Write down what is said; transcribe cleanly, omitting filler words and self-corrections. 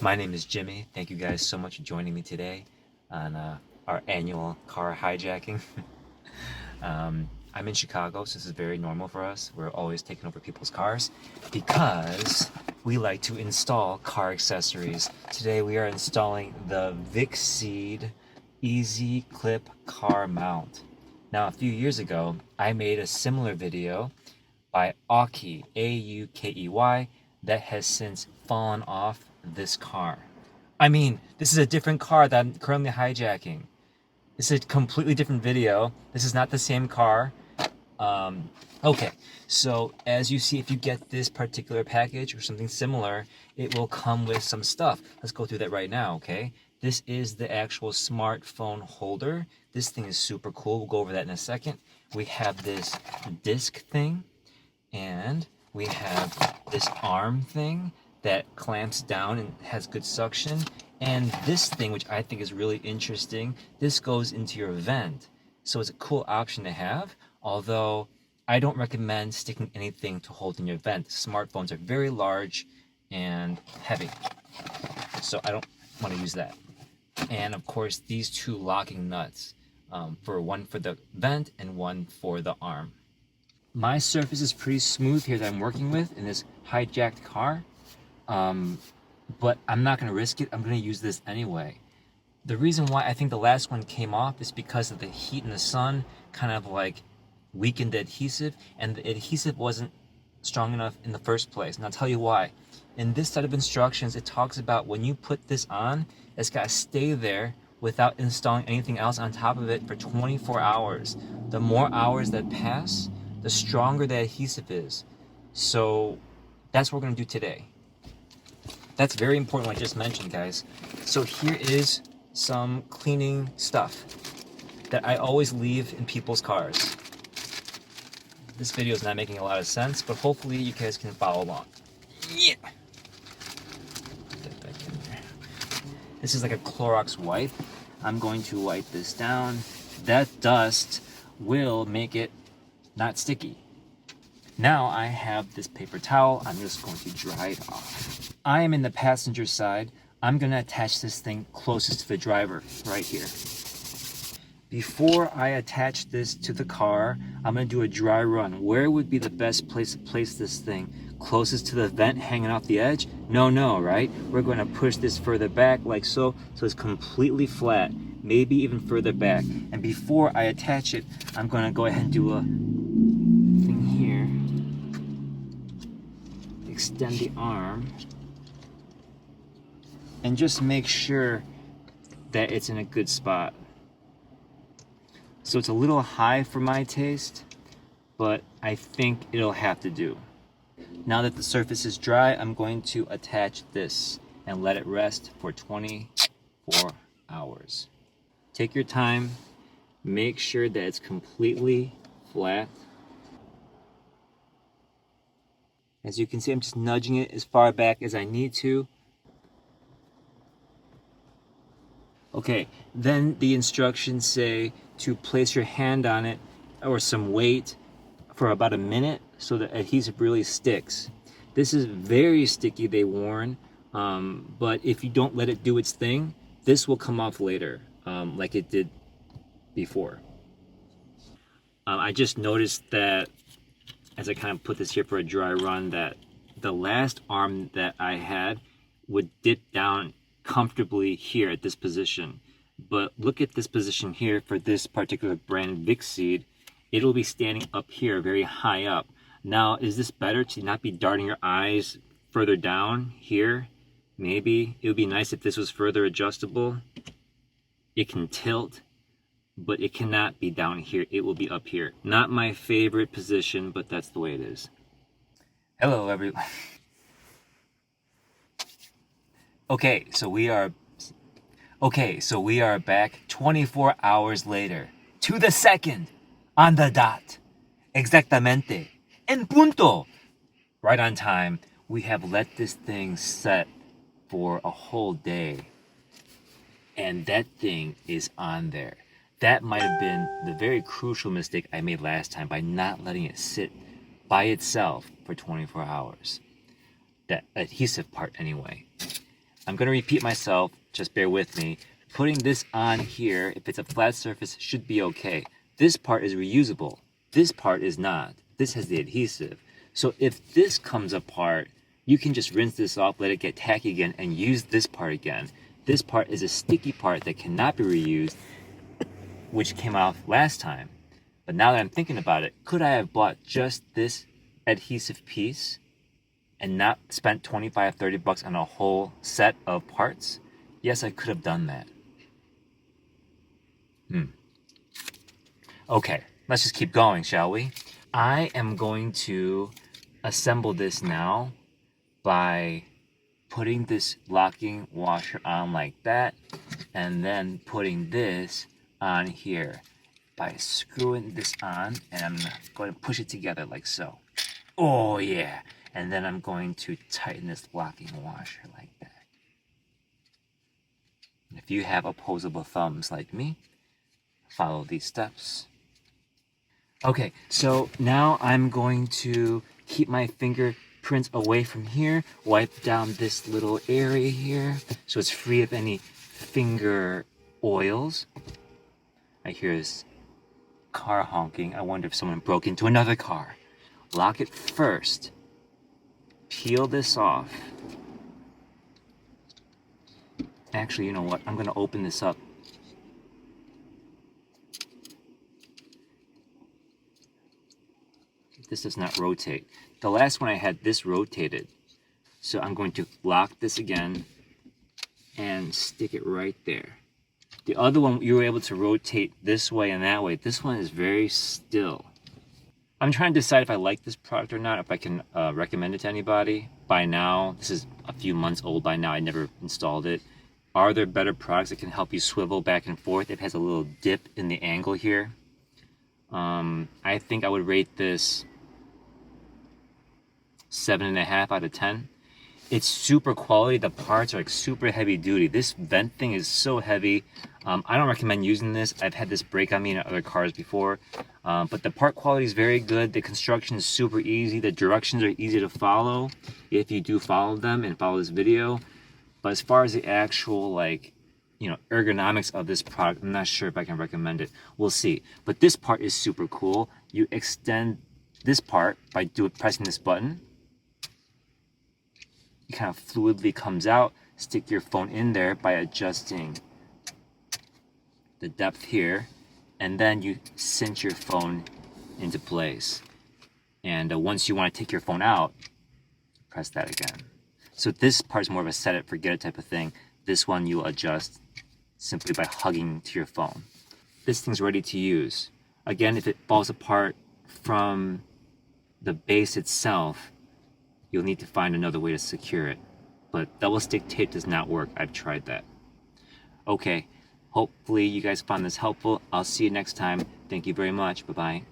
My name is Jimmy. Thank you guys so much for joining me today on our annual car hijacking. I'm in Chicago, so this is very normal for us. We're always taking over people's cars because we like to install car accessories. Today we are installing the Vicseed Easy Clip Car Mount. Now, a few years ago, I made a similar video by Aukey, A-U-K-E-Y, that has since fallen off this car. I mean, this is a different car that I'm currently hijacking. This is a completely different video. This is not the same car. Okay, so as you see, if you get this particular package or something similar, it will come with some stuff. Let's go through that right now, okay? This is the actual smartphone holder. This thing is super cool. We'll go over that in a second. We have this disc thing, and we have this arm thing that clamps down and has good suction. And this thing, which I think is really interesting, this goes into your vent. So it's a cool option to have, although I don't recommend sticking anything to hold in your vent. Smartphones are very large and heavy, so I don't want to use that. And of course, these two locking nuts, one for the vent and one for the arm. My surface is pretty smooth here that I'm working with in this hijacked car, but I'm not going to risk it. I'm going to use this anyway. The reason why I think the last one came off is because of the heat and the sun kind of like weakened the adhesive, and the adhesive wasn't strong enough in the first place. And I'll tell you why. In this set of instructions, it talks about when you put this on, it's got to stay there without installing anything else on top of it for 24 hours. The more hours that pass, the stronger the adhesive is. So that's what we're going to do today. That's very important, what I just mentioned, guys. So here is some cleaning stuff that I always leave in people's cars. This video is not making a lot of sense, but hopefully you guys can follow along. Yeah. Put that back in there. This is like a Clorox wipe. I'm going to wipe this down. That dust will make it not sticky. Now I have this paper towel. I'm just going to dry it off. I am in the passenger side. I'm going to attach this thing closest to the driver right here. Before I attach this to the car, I'm going to do a dry run. Where would be the best place to place this thing? Closest to the vent hanging off the edge? No, right? We're going to push this further back like so it's completely flat, maybe even further back. And before I attach it, I'm going to go ahead and do a thing here. Extend the arm. And just make sure that it's in a good spot. So it's a little high for my taste, but I think it'll have to do. Now that the surface is dry, I'm going to attach this and let it rest for 24 hours. Take your time, make sure that it's completely flat. As you can see, I'm just nudging it as far back as I need to. Okay, then the instructions say to place your hand on it or some weight for about a minute so the adhesive really sticks. This is very sticky, they warn, but if you don't let it do its thing, this will come off later, like it did before. I just noticed that as I kind of put this here for a dry run, that the last arm that I had would dip down comfortably here at this position, but look at this position here for this particular brand Vicseed. It'll be standing up here very high up. Now, is this better to not be darting your eyes further down here? Maybe it would be nice if this was further adjustable. It can tilt, but it cannot be down here. It will be up here. Not my favorite position, but that's the way it is. Hello everyone. Okay, so we are back 24 hours later, to the second, on the dot, exactamente, en punto, right on time. We have let this thing set for a whole day, and that thing is on there. That might have been the very crucial mistake I made last time by not letting it sit by itself for 24 hours. That adhesive part anyway. I'm going to repeat myself, just bear with me. Putting this on here, if it's a flat surface, should be okay. This part is reusable. This part is not. This has the adhesive. So if this comes apart, you can just rinse this off, let it get tacky again, and use this part again. This part is a sticky part that cannot be reused, which came off last time. But now that I'm thinking about it, could I have bought just this adhesive piece and not spent 25, 30 bucks on a whole set of parts? Yes, I could have done that. Okay, let's just keep going, shall we? I am going to assemble this now by putting this locking washer on like that, and then putting this on here by screwing this on, and I'm going to push it together like so. Oh yeah, and then I'm going to tighten this locking washer like that. If you have opposable thumbs like me, follow these steps. Okay, so now I'm going to keep my fingerprints away from here, wipe down this little area here so it's free of any finger oils. I hear this car honking. I wonder if someone broke into another car. Lock it first. Peel this off. Actually, you know what? I'm going to open this up. This does not rotate. The last one I had this rotated. So I'm going to lock this again and stick it right there. The other one, you were able to rotate this way and that way. This one is very still. I'm trying to decide if I like this product or not, if I can recommend it to anybody. By now, this is a few months old by now, I never installed it. Are there better products that can help you swivel back and forth? It has a little dip in the angle here. I think I would rate this 7.5 out of 10. It's super quality. The parts are like super heavy duty. This vent thing is so heavy. I don't recommend using this. I've had this break on me in other cars before. But the part quality is very good. The construction is super easy. The directions are easy to follow if you do follow them and follow this video. But as far as the actual ergonomics of this product, I'm not sure if I can recommend it. We'll see. But this part is super cool. You extend this part by pressing this button. It kind of fluidly comes out. Stick your phone in there by adjusting the depth here, and then you cinch your phone into place. And once you want to take your phone out, press that again. So this part is more of a set it, forget it type of thing. This one you adjust simply by hugging to your phone. This thing's ready to use. Again, if it falls apart from the base itself, you'll need to find another way to secure it. But double stick tape does not work. I've tried that. Okay, hopefully you guys found this helpful. I'll see you next time. Thank you very much. Bye-bye.